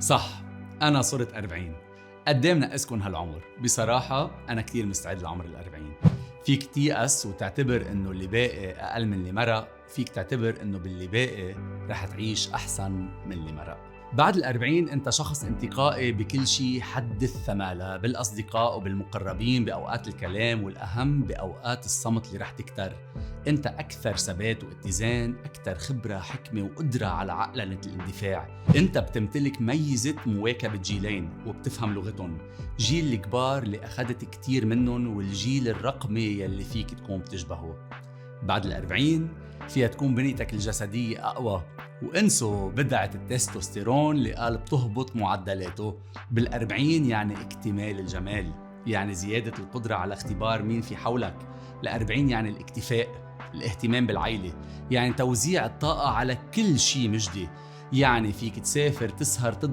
صح، أنا صرت 40. قدّام ناقصكن هالعمر؟ بصراحة أنا كتير مستعد لعمر ال40. فيك تيأس وتعتبر إنه اللي باقي أقل من اللي مرق، فيك تعتبر إنه باللي باقي رح تعيش أحسن من اللي مرق. بعد ال40 أنت شخص انتقائي بكل شي حدث ثمالة، بالأصدقاء وبالمقربين، بأوقات الكلام، والأهم بأوقات الصمت اللي رح تكتر. أنت أكثر ثبات واتزان، أكثر خبرة، حكمة وقدرة على عقلنة الاندفاع. أنت بتمتلك ميزة مواكبة جيلين وبتفهم لغتهم، جيل الكبار اللي أخدت كتير منهم والجيل الرقمي يلي فيك تكون بتشبهه. بعد ال40 فيها تكون بنيتك الجسدية أقوى، وانسوا بدعة التستوستيرون اللي قال بتهبط معدلاته. بال40 يعني اكتمال الجمال، يعني زيادة القدرة على اختبار مين في حولك. ال40 يعني الاكتفاء، الاهتمام بالعيلة، يعني توزيع الطاقة على كل شي مجدي. يعني فيك تسافر، تسهر،